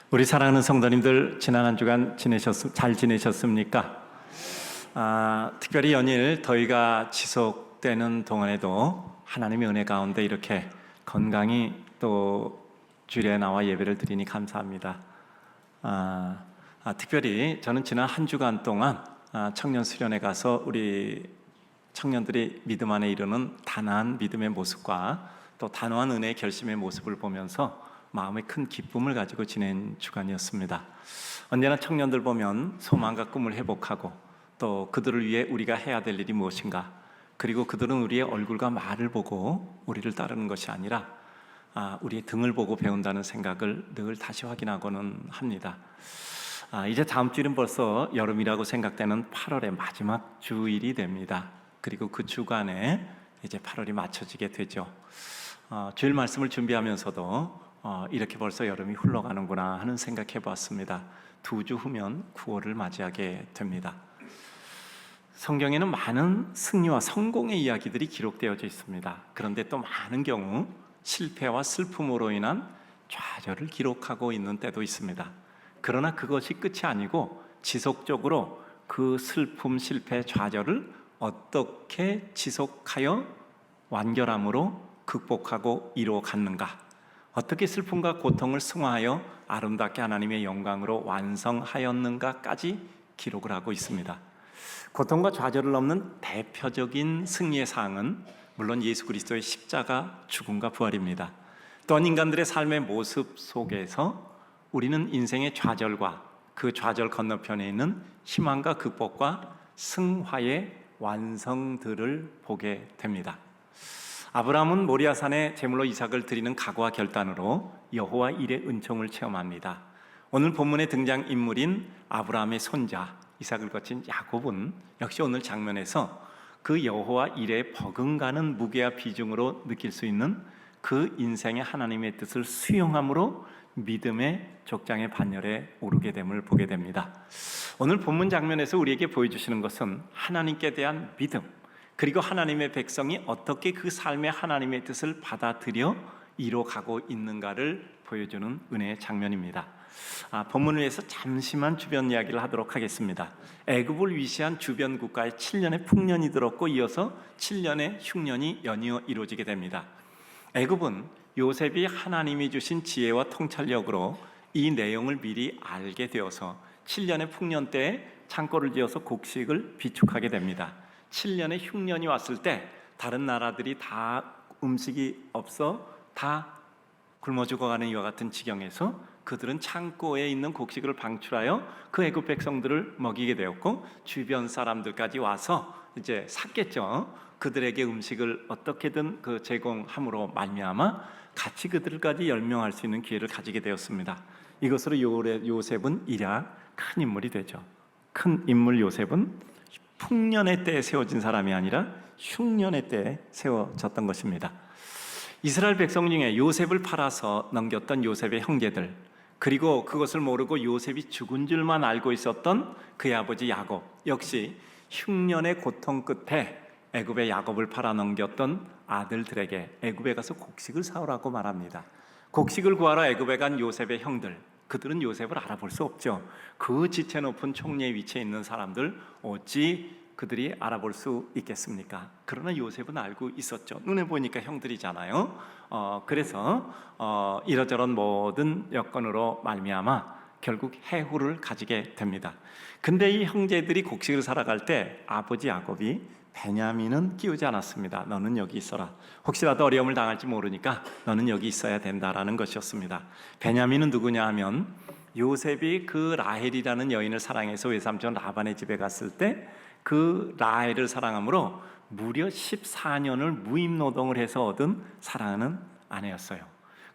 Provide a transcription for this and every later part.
우리 사랑하는 성도님들, 지난 한 주간 잘 지내셨습니까? 특별히 연일 더위가 지속되는 동안에도 하나님의 은혜 가운데 이렇게 건강히 또 주일에 나와 예배를 드리니 감사합니다. 특별히 저는 지난 한 주간 동안 청년 수련회 가서 우리 청년들이 믿음 안에 이르는 단아한 믿음의 모습과 또 단호한 은혜의 결심의 모습을 보면서 마음에 큰 기쁨을 가지고 지낸 주간이었습니다. 언제나 청년들 보면 소망과 꿈을 회복하고 또 그들을 위해 우리가 해야 될 일이 무엇인가, 그리고 그들은 우리의 얼굴과 말을 보고 우리를 따르는 것이 아니라 우리의 등을 보고 배운다는 생각을 늘 다시 확인하고는 합니다. 이제 다음 주일은 벌써 여름이라고 생각되는 8월의 마지막 주일이 됩니다. 그리고 그 주간에 이제 8월이 맞춰지게 되죠. 주일 말씀을 준비하면서도 이렇게 벌써 여름이 흘러가는구나 하는 생각해 보았습니다. 2주 후면 9월을 맞이하게 됩니다. 성경에는 많은 승리와 성공의 이야기들이 기록되어져 있습니다. 그런데 또 많은 경우 실패와 슬픔으로 인한 좌절을 기록하고 있는 때도 있습니다. 그러나 그것이 끝이 아니고 지속적으로 그 슬픔, 실패, 좌절을 어떻게 지속하여 완결함으로 극복하고 이루어 갔는가, 어떻게 슬픔과 고통을 승화하여 아름답게 하나님의 영광으로 완성하였는가까지 기록을 하고 있습니다. 고통과 좌절을 넘는 대표적인 승리의 사항은 물론 예수 그리스도의 십자가 죽음과 부활입니다. 또한 인간들의 삶의 모습 속에서 우리는 인생의 좌절과 그 좌절 건너편에 있는 희망과 극복과 승화의 완성들을 보게 됩니다. 아브라함은 모리아산에 제물로 이삭을 드리는 각오와 결단으로 여호와 일의 은총을 체험합니다. 오늘 본문의 등장인물인 아브라함의 손자 이삭을 거친 야곱은 역시 오늘 장면에서 그 여호와 일에 버금가는 무게와 비중으로 느낄 수 있는 그 인생의 하나님의 뜻을 수용함으로 믿음의 족장의 반열에 오르게 됨을 보게 됩니다. 오늘 본문 장면에서 우리에게 보여주시는 것은 하나님께 대한 믿음, 그리고 하나님의 백성이 어떻게 그 삶의 하나님의 뜻을 받아들여 이뤄가고 있는가를 보여주는 은혜의 장면입니다. 본문을 위해서 잠시만 주변 이야기를 하도록 하겠습니다. 애굽을 위시한 주변 국가에 7년의 풍년이 들었고 이어서 7년의 흉년이 연이어 이루어지게 됩니다. 애굽은 요셉이 하나님이 주신 지혜와 통찰력으로 이 내용을 미리 알게 되어서 7년의 풍년 때에 창고를 지어서 곡식을 비축하게 됩니다. 7년의 흉년이 왔을 때 다른 나라들이 다 음식이 없어 다 굶어 죽어가는 이와 같은 지경에서 그들은 창고에 있는 곡식을 방출하여 그 애굽 백성들을 먹이게 되었고, 주변 사람들까지 와서 이제 샀겠죠. 그들에게 음식을 어떻게든 제공함으로 말미암아 같이 그들까지 열명할 수 있는 기회를 가지게 되었습니다. 이것으로 요셉은 이랴 큰 인물이 되죠. 큰 인물 요셉은 풍년의 때에 세워진 사람이 아니라 흉년의 때에 세워졌던 것입니다. 이스라엘 백성 중에 요셉을 팔아서 넘겼던 요셉의 형제들, 그리고 그것을 모르고 요셉이 죽은 줄만 알고 있었던 그의 아버지 야곱, 역시 흉년의 고통 끝에 애굽의 야곱을 팔아 넘겼던 아들들에게 애굽에 가서 곡식을 사오라고 말합니다. 곡식을 구하러 애굽에 간 요셉의 형들, 그들은 요셉을 알아볼 수 없죠. 그 지체 높은 총리의 위치에 있는 사람들 어찌 그들이 알아볼 수 있겠습니까? 그러나 요셉은 알고 있었죠. 눈에 보니까 형들이잖아요. 그래서 이러저런 모든 여건으로 말미암아 결국 해후를 가지게 됩니다. 근데 이 형제들이 곡식을 사러 갈 때 아버지 야곱이 베냐민은 끼우지 않았습니다. 너는 여기 있어라. 혹시라도 어려움을 당할지 모르니까 너는 여기 있어야 된다라는 것이었습니다. 베냐민은 누구냐 하면 요셉이 그 라헬이라는 여인을 사랑해서 외삼촌 라반의 집에 갔을 때 그 라헬을 사랑함으로 무려 14년을 무임노동을 해서 얻은 사랑하는 아내였어요.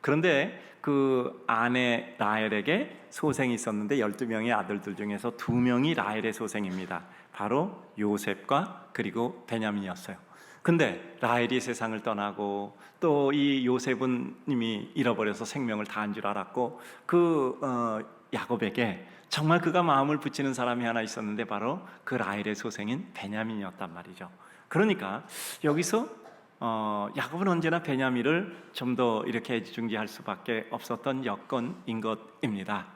그런데 그 아내 라헬에게 소생이 있었는데 12명의 아들들 중에서 2명이 라헬의 소생입니다. 바로 요셉과 그리고 베냐민이었어요. 근데 라헬이 세상을 떠나고 또 이 요셉은 이미 잃어버려서 생명을 다한 줄 알았고 야곱에게 정말 그가 마음을 붙이는 사람이 하나 있었는데 바로 그 라헬의 소생인 베냐민이었단 말이죠. 그러니까 여기서 야곱은 언제나 베냐민을 좀 더 이렇게 애지중지할 수밖에 없었던 여건인 것입니다.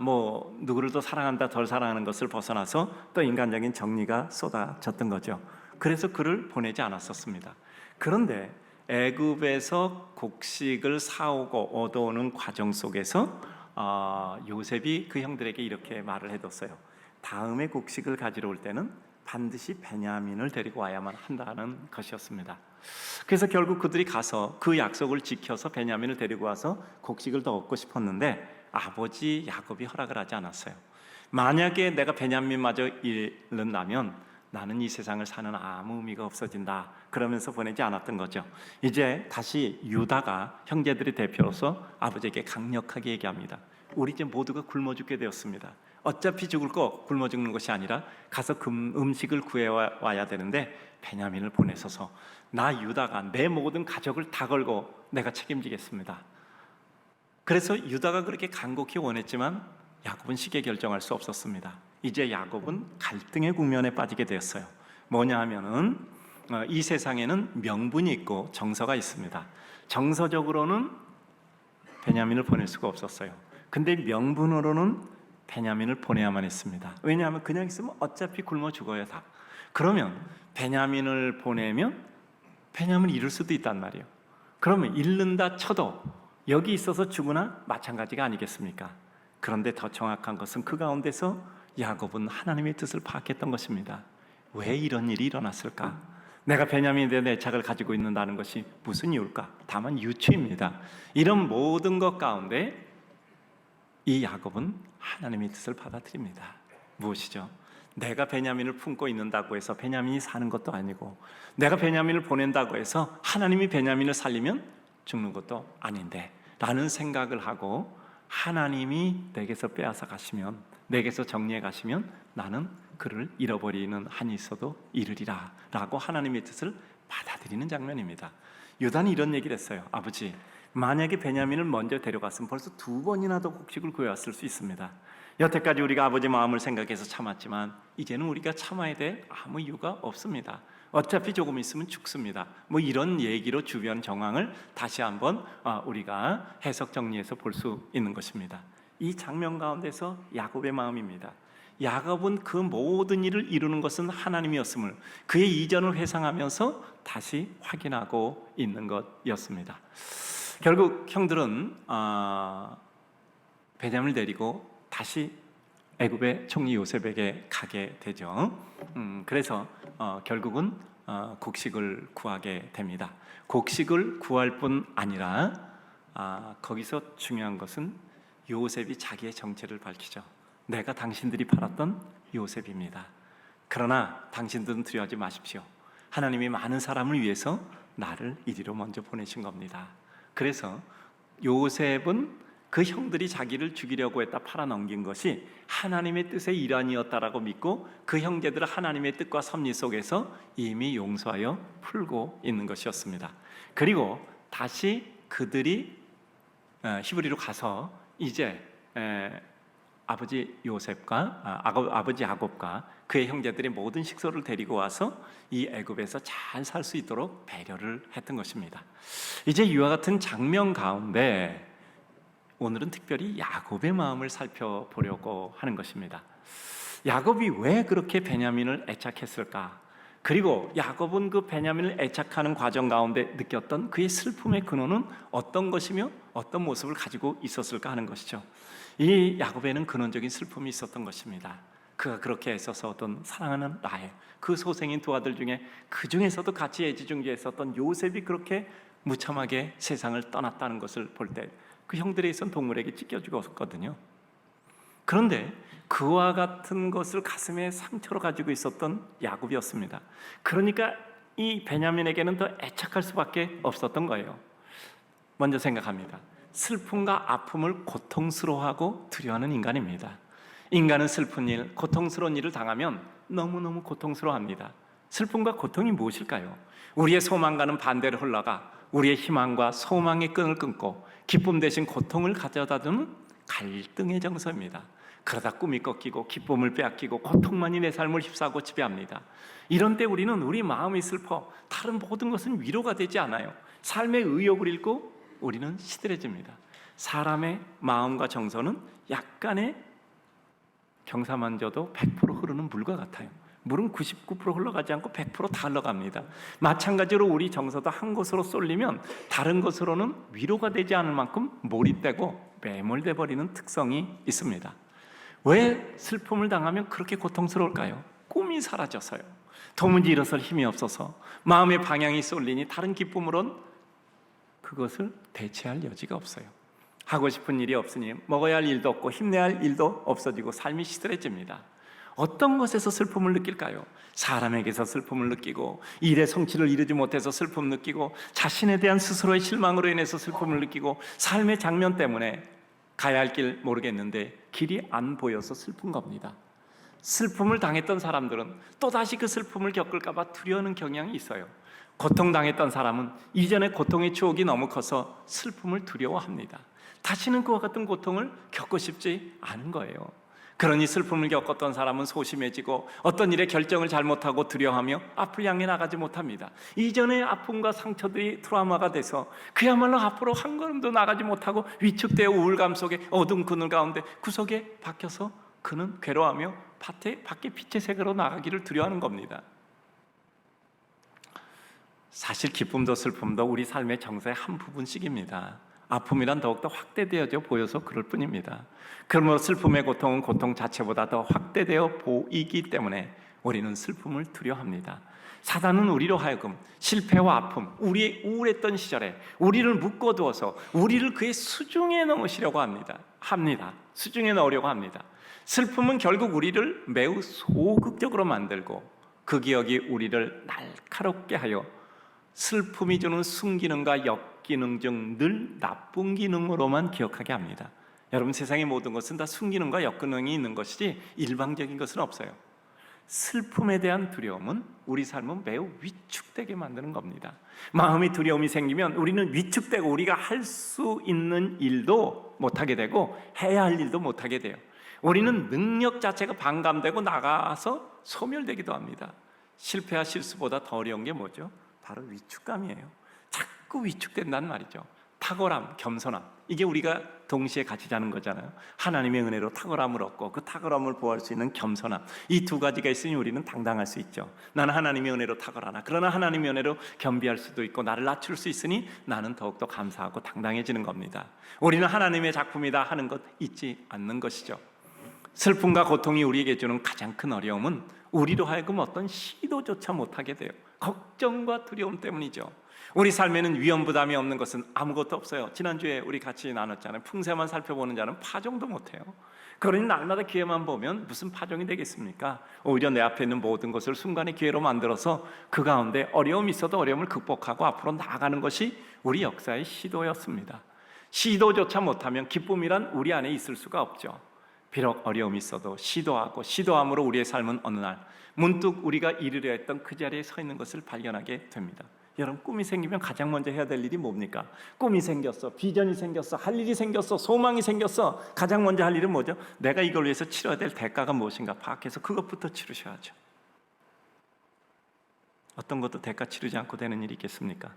뭐 누구를 더 사랑한다 덜 사랑하는 것을 벗어나서 또 인간적인 정리가 쏟아졌던 거죠. 그래서 그를 보내지 않았었습니다. 그런데 애굽에서 곡식을 사오고 얻어오는 과정 속에서 요셉이 그 형들에게 이렇게 말을 해뒀어요. 다음에 곡식을 가지러 올 때는 반드시 베냐민을 데리고 와야만 한다는 것이었습니다. 그래서 결국 그들이 가서 그 약속을 지켜서 베냐민을 데리고 와서 곡식을 더 얻고 싶었는데 아버지 야곱이 허락을 하지 않았어요. 만약에 내가 베냐민마저 잃는다면 나는 이 세상을 사는 아무 의미가 없어진다, 그러면서 보내지 않았던 거죠. 이제 다시 유다가 형제들의 대표로서 아버지에게 강력하게 얘기합니다. 우리 이제 모두가 굶어 죽게 되었습니다. 어차피 죽을 거 굶어 죽는 것이 아니라 가서 음식을 구해와야 되는데 베냐민을 보내소서. 나 유다가 내 모든 가족을 다 걸고 내가 책임지겠습니다. 그래서 유다가 그렇게 간곡히 원했지만 야곱은 쉽게 결정할 수 없었습니다. 이제 야곱은 갈등의 국면에 빠지게 되었어요. 뭐냐 하면은 이 세상에는 명분이 있고 정서가 있습니다. 정서적으로는 베냐민을 보낼 수가 없었어요. 근데 명분으로는 베냐민을 보내야만 했습니다. 왜냐하면 그냥 있으면 어차피 굶어 죽어야 다. 그러면 베냐민을 보내면 베냐민을 잃을 수도 있단 말이에요. 그러면 잃는다 쳐도 여기 있어서 죽으나 마찬가지가 아니겠습니까? 그런데 더 정확한 것은 그 가운데서 야곱은 하나님의 뜻을 파악했던 것입니다. 왜 이런 일이 일어났을까? 내가 베냐민에 대한 애착을 가지고 있는다는 것이 무슨 이유일까? 다만 유추입니다. 이런 모든 것 가운데 이 야곱은 하나님의 뜻을 받아들입니다. 무엇이죠? 내가 베냐민을 품고 있는다고 해서 베냐민이 사는 것도 아니고, 내가 베냐민을 보낸다고 해서 하나님이 베냐민을 살리면 죽는 것도 아닌데 라는 생각을 하고, 하나님이 내게서 빼앗아 가시면, 내게서 정리해 가시면 나는 그를 잃어버리는 한이 있어도 이르리라 라고 하나님의 뜻을 받아들이는 장면입니다. 유다는 이런 얘기를 했어요. 아버지, 만약에 베냐민을 먼저 데려갔으면 벌써 2번이나 더 곡식을 구해왔을 수 있습니다. 여태까지 우리가 아버지 마음을 생각해서 참았지만 이제는 우리가 참아야 될 아무 이유가 없습니다. 어차피 조금 있으면 죽습니다. 뭐 이런 얘기로 주변 정황을 다시 한번 우리가 해석 정리해서 볼 수 있는 것입니다. 이 장면 가운데서 야곱의 마음입니다. 야곱은 그 모든 일을 이루는 것은 하나님이었음을 그의 이전을 회상하면서 다시 확인하고 있는 것이었습니다. 결국 형들은 베냐민을 데리고 다시 애굽의 총리 요셉에게 가게 되죠. 그래서 결국은 곡식을 구하게 됩니다. 곡식을 구할 뿐 아니라 거기서 중요한 것은 요셉이 자기의 정체를 밝히죠. 내가 당신들이 팔았던 요셉입니다. 그러나 당신들은 두려워하지 마십시오. 하나님이 많은 사람을 위해서 나를 이리로 먼저 보내신 겁니다. 그래서 요셉은 그 형들이 자기를 죽이려고 했다 팔아넘긴 것이 하나님의 뜻의 일환이었다라고 믿고 그 형제들을 하나님의 뜻과 섭리 속에서 이미 용서하여 풀고 있는 것이었습니다. 그리고 다시 그들이 히브리로 가서 이제 아버지 요셉과 아버지 야곱과 그의 형제들의 모든 식소를 데리고 와서 이 애굽에서 잘 살 수 있도록 배려를 했던 것입니다. 이제 이와 같은 장면 가운데 오늘은 특별히 야곱의 마음을 살펴보려고 하는 것입니다. 야곱이 왜 그렇게 베냐민을 애착했을까? 그리고 야곱은 그 베냐민을 애착하는 과정 가운데 느꼈던 그의 슬픔의 근원은 어떤 것이며 어떤 모습을 가지고 있었을까 하는 것이죠. 이 야곱에는 근원적인 슬픔이 있었던 것입니다. 그가 그렇게 애써서 어떤 사랑하는 라헬, 그 소생인 두 아들 중에 그 중에서도 같이 애지중지했었던 요셉이 그렇게 무참하게 세상을 떠났다는 것을 볼 때 그 형들에 있던 동물에게 찢겨 죽었거든요. 그런데 그와 같은 것을 가슴에 상처로 가지고 있었던 야곱이었습니다. 그러니까 이 베냐민에게는 더 애착할 수밖에 없었던 거예요. 먼저 생각합니다. 슬픔과 아픔을 고통스러워하고 두려워하는 인간입니다. 인간은 슬픈 일, 고통스러운 일을 당하면 너무너무 고통스러워합니다. 슬픔과 고통이 무엇일까요? 우리의 소망과는 반대로 흘러가 우리의 희망과 소망의 끈을 끊고 기쁨 대신 고통을 가져다 주는 갈등의 정서입니다. 그러다 꿈이 꺾이고 기쁨을 빼앗기고 고통만이 내 삶을 휩싸고 지배합니다. 이런 때 우리는 우리 마음이 슬퍼 다른 모든 것은 위로가 되지 않아요. 삶의 의욕을 잃고 우리는 시들해집니다. 사람의 마음과 정서는 약간의 경사만 져도 100% 흐르는 물과 같아요. 물은 99% 흘러가지 않고 100% 다 흘러갑니다. 마찬가지로 우리 정서도 한 곳으로 쏠리면 다른 것으로는 위로가 되지 않을 만큼 몰입되고 매몰돼 버리는 특성이 있습니다. 왜 슬픔을 당하면 그렇게 고통스러울까요? 꿈이 사라져서요. 도무지 일어설 힘이 없어서 마음의 방향이 쏠리니 다른 기쁨으론 그것을 대체할 여지가 없어요. 하고 싶은 일이 없으니 먹어야 할 일도 없고 힘내야 할 일도 없어지고 삶이 시들해집니다. 어떤 것에서 슬픔을 느낄까요? 사람에게서 슬픔을 느끼고 일의 성취를 이루지 못해서 슬픔을 느끼고 자신에 대한 스스로의 실망으로 인해서 슬픔을 느끼고 삶의 장면 때문에 가야 할 길 모르겠는데 길이 안 보여서 슬픈 겁니다. 슬픔을 당했던 사람들은 또다시 그 슬픔을 겪을까 봐 두려워하는 경향이 있어요. 고통당했던 사람은 이전의 고통의 추억이 너무 커서 슬픔을 두려워합니다. 다시는 그와 같은 고통을 겪고 싶지 않은 거예요. 그러니 슬픔을 겪었던 사람은 소심해지고 어떤 일에 결정을 잘못하고 두려워하며 앞을 향해 나가지 못합니다. 이전의 아픔과 상처들이 트라우마가 돼서 그야말로 앞으로 한 걸음도 나가지 못하고 위축되어 우울감 속에 어두운 그늘 가운데 구석에 박혀서 그는 괴로워하며 밖에 빛의 세계로 나가기를 두려워하는 겁니다. 사실 기쁨도 슬픔도 우리 삶의 정서의 한 부분씩입니다. 아픔이란 더욱더 확대되어져 보여서 그럴 뿐입니다. 그러므로 슬픔의 고통은 고통 자체보다 더 확대되어 보이기 때문에 우리는 슬픔을 두려워합니다. 사단은 우리로 하여금 실패와 아픔, 우리의 우울했던 시절에 우리를 묶어두어서 우리를 그의 수중에 넣으시려고 합니다. 수중에 넣으려고 합니다. 슬픔은 결국 우리를 매우 소극적으로 만들고 그 기억이 우리를 날카롭게 하여 슬픔이 주는 순기능과 역기능 중 늘 나쁜 기능으로만 기억하게 합니다. 여러분, 세상의 모든 것은 다 순기능과 역기능이 있는 것이지 일방적인 것은 없어요. 슬픔에 대한 두려움은 우리 삶은 매우 위축되게 만드는 겁니다. 마음의 두려움이 생기면 우리는 위축되고 우리가 할 수 있는 일도 못하게 되고 해야 할 일도 못하게 돼요. 우리는 능력 자체가 반감되고 나가서 소멸되기도 합니다. 실패와 실수보다 더 어려운 게 뭐죠? 바로 위축감이에요. 자꾸 위축된다는 말이죠. 탁월함, 겸손함, 이게 우리가 동시에 같이 자는 거잖아요. 하나님의 은혜로 탁월함을 얻고 그 탁월함을 보호할 수 있는 겸손함, 이 두 가지가 있으니 우리는 당당할 수 있죠. 나는 하나님의 은혜로 탁월하나 그러나 하나님의 은혜로 겸비할 수도 있고 나를 낮출 수 있으니 나는 더욱더 감사하고 당당해지는 겁니다. 우리는 하나님의 작품이다 하는 것 잊지 않는 것이죠. 슬픔과 고통이 우리에게 주는 가장 큰 어려움은 우리로 하여금 어떤 시도조차 못하게 돼요. 걱정과 두려움 때문이죠. 우리 삶에는 위험 부담이 없는 것은 아무것도 없어요. 지난주에 우리 같이 나눴잖아요. 풍세만 살펴보는 자는 파종도 못해요. 그러니 날마다 기회만 보면 무슨 파종이 되겠습니까? 오히려 내 앞에 있는 모든 것을 순간의 기회로 만들어서 그 가운데 어려움이 있어도 어려움을 극복하고 앞으로 나아가는 것이 우리 역사의 시도였습니다. 시도조차 못하면 기쁨이란 우리 안에 있을 수가 없죠. 비록 어려움이 있어도 시도하고 시도함으로 우리의 삶은 어느 날 문득 우리가 이르려 했던 그 자리에 서 있는 것을 발견하게 됩니다. 여러분, 꿈이 생기면 가장 먼저 해야 될 일이 뭡니까? 꿈이 생겼어, 비전이 생겼어, 할 일이 생겼어, 소망이 생겼어. 가장 먼저 할 일은 뭐죠? 내가 이걸 위해서 치러야 될 대가가 무엇인가 파악해서 그것부터 치르셔야죠. 어떤 것도 대가 치르지 않고 되는 일이 있겠습니까?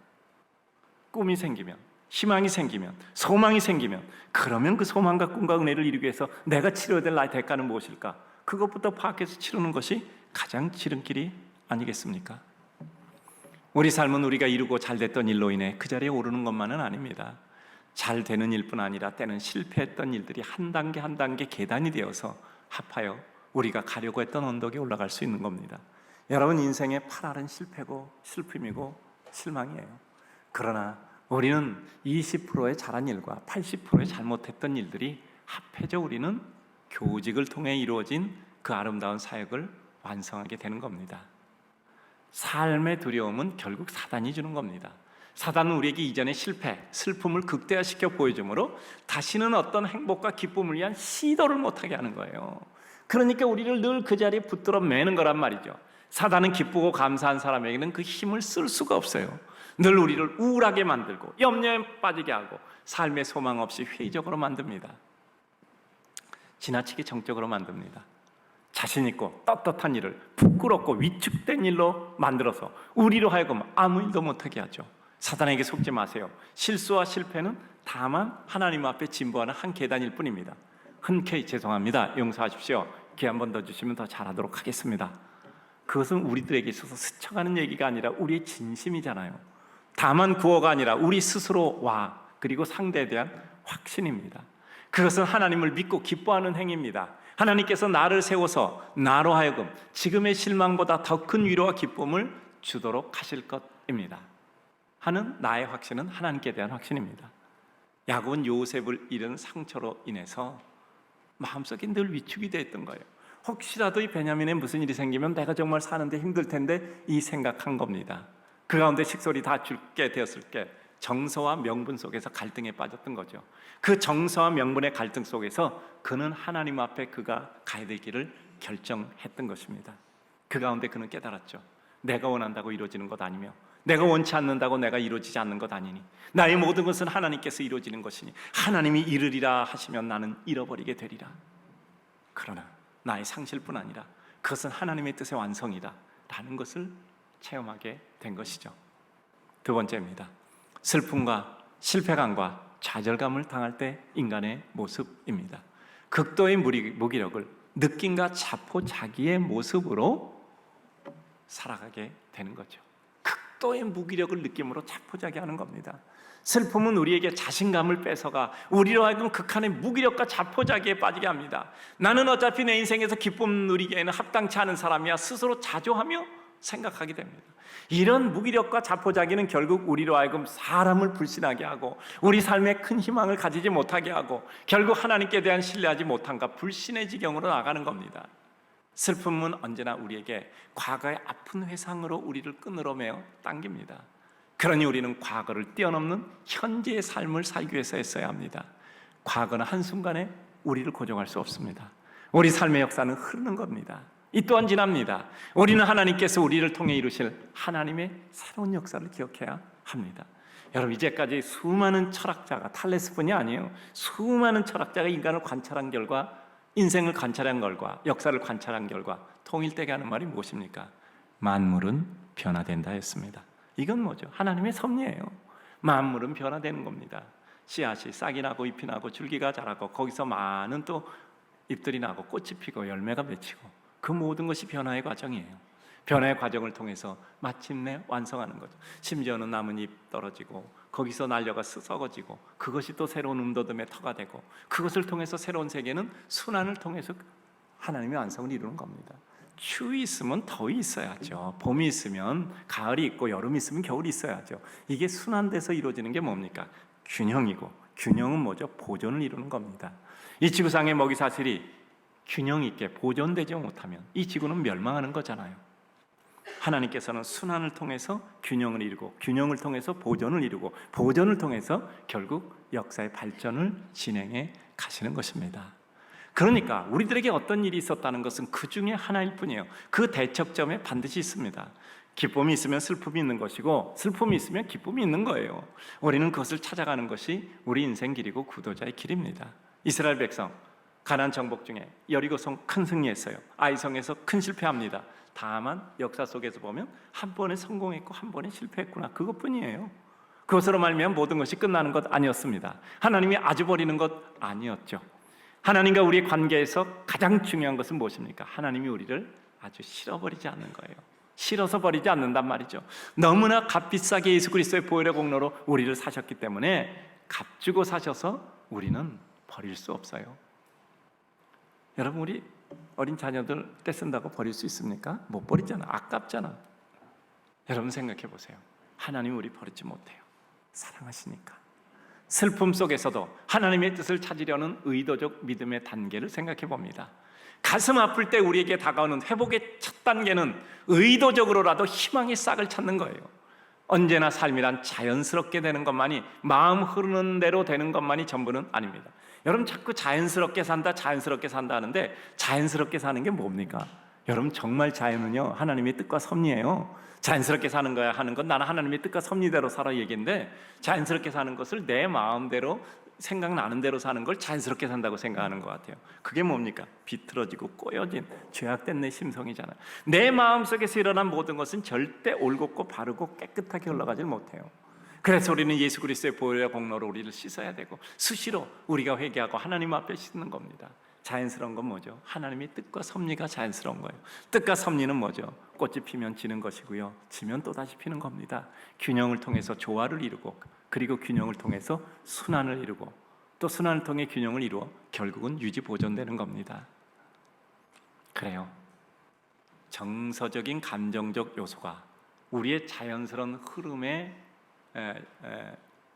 꿈이 생기면, 희망이 생기면, 소망이 생기면, 그러면 그 소망과 꿈과 은혜를 이루기 위해서 내가 치러야 될 나의 대가는 무엇일까? 그것부터 파악해서 치르는 것이 가장 지름길이 아니겠습니까? 우리 삶은 우리가 이루고 잘됐던 일로 인해 그 자리에 오르는 것만은 아닙니다. 잘 되는 일뿐 아니라 때는 실패했던 일들이 한 단계 한 단계 계단이 되어서 합하여 우리가 가려고 했던 언덕에 올라갈 수 있는 겁니다. 여러분, 인생의 파랄은 실패고 슬픔이고 실망이에요. 그러나 우리는 20%의 잘한 일과 80%의 잘못했던 일들이 합해져 우리는 교직을 통해 이루어진 그 아름다운 사역을 완성하게 되는 겁니다. 삶의 두려움은 결국 사단이 주는 겁니다. 사단은 우리에게 이전의 실패, 슬픔을 극대화시켜 보여주므로 다시는 어떤 행복과 기쁨을 위한 시도를 못하게 하는 거예요. 그러니까 우리를 늘 그 자리에 붙들어 매는 거란 말이죠. 사단은 기쁘고 감사한 사람에게는 그 힘을 쓸 수가 없어요. 늘 우리를 우울하게 만들고 염려에 빠지게 하고 삶의 소망 없이 회의적으로 만듭니다. 지나치게 정적으로 만듭니다. 자신 있고 떳떳한 일을 부끄럽고 위축된 일로 만들어서 우리로 하여금 아무 일도 못하게 하죠. 사단에게 속지 마세요. 실수와 실패는 다만 하나님 앞에 진보하는 한 계단일 뿐입니다. 흔쾌히 죄송합니다, 용서하십시오, 기회 한 번 더 주시면 더 잘하도록 하겠습니다. 그것은 우리들에게 있어서 스쳐가는 얘기가 아니라 우리의 진심이잖아요. 다만 구호가 아니라 우리 스스로와 그리고 상대에 대한 확신입니다. 그것은 하나님을 믿고 기뻐하는 행위입니다. 하나님께서 나를 세워서 나로 하여금 지금의 실망보다 더 큰 위로와 기쁨을 주도록 하실 것입니다 하는 나의 확신은 하나님께 대한 확신입니다. 야곱은 요셉을 잃은 상처로 인해서 마음속에 늘 위축이 되었던 거예요. 혹시라도 이 베냐민에 무슨 일이 생기면 내가 정말 사는데 힘들 텐데 이 생각한 겁니다. 그 가운데 식솔이 다 죽게 되었을 때 정서와 명분 속에서 갈등에 빠졌던 거죠. 그 정서와 명분의 갈등 속에서 그는 하나님 앞에 그가 가야 될 길을 결정했던 것입니다. 그 가운데 그는 깨달았죠. 내가 원한다고 이루어지는 것 아니며 내가 원치 않는다고 내가 이루어지지 않는 것 아니니 나의 모든 것은 하나님께서 이루어지는 것이니 하나님이 이르리라 하시면 나는 잃어버리게 되리라. 그러나 나의 상실뿐 아니라 그것은 하나님의 뜻의 완성이다 라는 것을 체험하게 된 것이죠. 두 번째입니다. 슬픔과 실패감과 좌절감을 당할 때 인간의 모습입니다. 극도의 무기력을 느낌과 자포자기의 모습으로 살아가게 되는 거죠. 극도의 무기력을 느낌으로 자포자기하는 겁니다. 슬픔은 우리에게 자신감을 뺏어가 우리로 하여금 극한의 무기력과 자포자기에 빠지게 합니다. 나는 어차피 내 인생에서 기쁨 누리기에는 합당치 않은 사람이야 스스로 자조하며 생각하게 됩니다. 이런 무기력과 자포자기는 결국 우리로 하여금 사람을 불신하게 하고 우리 삶에 큰 희망을 가지지 못하게 하고 결국 하나님께 대한 신뢰하지 못함과 불신의 지경으로 나가는 겁니다. 슬픔은 언제나 우리에게 과거의 아픈 회상으로 우리를 끈으로매어 당깁니다. 그러니 우리는 과거를 뛰어넘는 현재의 삶을 살기 위해서 애써야 합니다. 과거는 한순간에 우리를 고정할 수 없습니다. 우리 삶의 역사는 흐르는 겁니다. 이 또한 지납니다. 우리는 하나님께서 우리를 통해 이루실 하나님의 새로운 역사를 기억해야 합니다. 여러분, 이제까지 수많은 철학자가, 탈레스뿐이 아니에요, 수많은 철학자가 인간을 관찰한 결과, 인생을 관찰한 결과, 역사를 관찰한 결과 통일되게 하는 말이 무엇입니까? 만물은 변화된다 했습니다. 이건 뭐죠? 하나님의 섭리예요. 만물은 변화되는 겁니다. 씨앗이 싹이 나고 잎이 나고 줄기가 자라고 거기서 많은 또 잎들이 나고 꽃이 피고 열매가 맺히고 그 모든 것이 변화의 과정이에요. 변화의 과정을 통해서 마침내 완성하는 거죠. 심지어는 나뭇잎 떨어지고 거기서 날려가 썩어지고 그것이 또 새로운 움도듬의 터가 되고 그것을 통해서 새로운 세계는 순환을 통해서 하나님의 완성을 이루는 겁니다. 추위 있으면 더위 있어야죠. 봄이 있으면 가을이 있고 여름이 있으면 겨울이 있어야죠. 이게 순환돼서 이루어지는 게 뭡니까? 균형이고, 균형은 뭐죠? 보존을 이루는 겁니다. 이 지구상의 먹이사슬이 균형 있게 보존되지 못하면 이 지구는 멸망하는 거잖아요. 하나님께서는 순환을 통해서 균형을 이루고 균형을 통해서 보존을 이루고 보존을 통해서 결국 역사의 발전을 진행해 가시는 것입니다. 그러니까 우리들에게 어떤 일이 있었다는 것은 그 중에 하나일 뿐이에요. 그 대척점에 반드시 있습니다. 기쁨이 있으면 슬픔이 있는 것이고 슬픔이 있으면 기쁨이 있는 거예요. 우리는 그것을 찾아가는 것이 우리 인생 길이고 구도자의 길입니다. 이스라엘 백성 가나안 정복 중에 여리고성 큰 승리했어요. 아이성에서 큰 실패합니다. 다만 역사 속에서 보면 한 번에 성공했고 한 번에 실패했구나, 그것뿐이에요. 그것으로 말미암아 모든 것이 끝나는 것 아니었습니다. 하나님이 아주 버리는 것 아니었죠. 하나님과 우리의 관계에서 가장 중요한 것은 무엇입니까? 하나님이 우리를 아주 싫어버리지 않는 거예요. 싫어서 버리지 않는단 말이죠. 너무나 값비싸게 예수 그리스도의 보혈의 공로로 우리를 사셨기 때문에 값주고 사셔서 우리는 버릴 수 없어요. 여러분, 우리 어린 자녀들 떼쓴다고 버릴 수 있습니까? 못 버리잖아. 아깝잖아. 여러분 생각해 보세요. 하나님 우리 버리지 못해요. 사랑하시니까. 슬픔 속에서도 하나님의 뜻을 찾으려는 의도적 믿음의 단계를 생각해 봅니다. 가슴 아플 때 우리에게 다가오는 회복의 첫 단계는 의도적으로라도 희망의 싹을 찾는 거예요. 언제나 삶이란 자연스럽게 되는 것만이, 마음 흐르는 대로 되는 것만이 전부는 아닙니다. 여러분 자꾸 자연스럽게 산다 하는데 자연스럽게 사는 게 뭡니까? 여러분 정말 자연은요 하나님의 뜻과 섭리예요. 자연스럽게 사는 거야 하는 건 나는 하나님의 뜻과 섭리대로 살아 얘기인데, 자연스럽게 사는 것을 내 마음대로 생각나는 대로 사는 걸 자연스럽게 산다고 생각하는 것 같아요. 그게 뭡니까? 비틀어지고 꼬여진 죄악된 내 심성이잖아요. 내 마음속에서 일어난 모든 것은 절대 올곧고 바르고 깨끗하게 흘러가지 못해요. 그래서 우리는 예수 그리스도의 보혈의 공로로 우리를 씻어야 되고, 수시로 우리가 회개하고 하나님 앞에 씻는 겁니다. 자연스러운 건 뭐죠? 하나님의 뜻과 섭리가 자연스러운 거예요. 뜻과 섭리는 뭐죠? 꽃이 피면 지는 것이고요, 지면 또다시 피는 겁니다. 균형을 통해서 조화를 이루고, 그리고 균형을 통해서 순환을 이루고, 또 순환을 통해 균형을 이루어 결국은 유지 보존되는 겁니다. 그래요. 정서적인 감정적 요소가 우리의 자연스러운 흐름의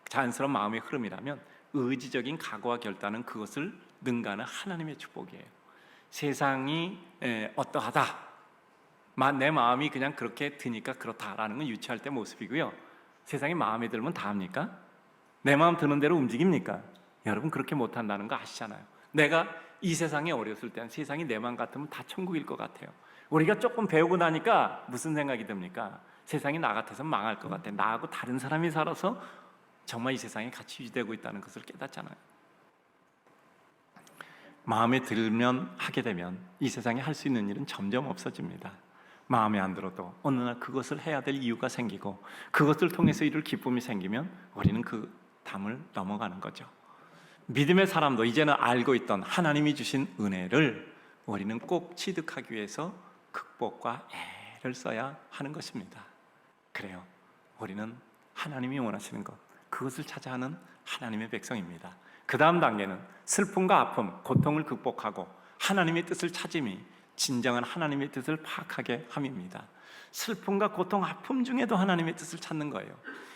자연스러운 마음의 흐름이라면, 의지적인 각오와 결단은 그것을 능가하는 하나님의 축복이에요. 세상이 어떠하다, 내 마음이 그냥 그렇게 드니까 그렇다라는 건 유치할 때 모습이고요, 세상이 마음에 들면 다 합니까? 내 마음 드는 대로 움직입니까? 여러분 그렇게 못한다는 거 아시잖아요. 내가 이 세상에 어렸을 때는 세상이 내 마음 같으면 다 천국일 것 같아요. 우리가 조금 배우고 나니까 무슨 생각이 듭니까? 세상이 나 같아서 망할 것 같아. 나하고 다른 사람이 살아서 정말 이 세상에 같이 유지되고 있다는 것을 깨닫잖아요. 마음에 들면 하게 되면 이 세상에 할 수 있는 일은 점점 없어집니다. 마음에 안 들어도 어느 날 그것을 해야 될 이유가 생기고, 그것을 통해서 이룰 기쁨이 생기면 우리는 그 담을 넘어가는 거죠. 믿음의 사람도 이제는 알고 있던 하나님이 주신 은혜를 우리는 꼭 취득하기 위해서 극복과 애를 써야 하는 것입니다. 그래요. 우리는 하나님이 원하시는 것, 그것을 찾아 하는 하나님의 백성입니다. 그 다음 단계는 슬픔과 아픔, 고통을 극복하고 하나님의 뜻을 찾음이 진정한 하나님의 뜻을 파악하게 함입니다. 슬픔과 고통, 아픔 중에도 하나님의 뜻을 찾는 거예요.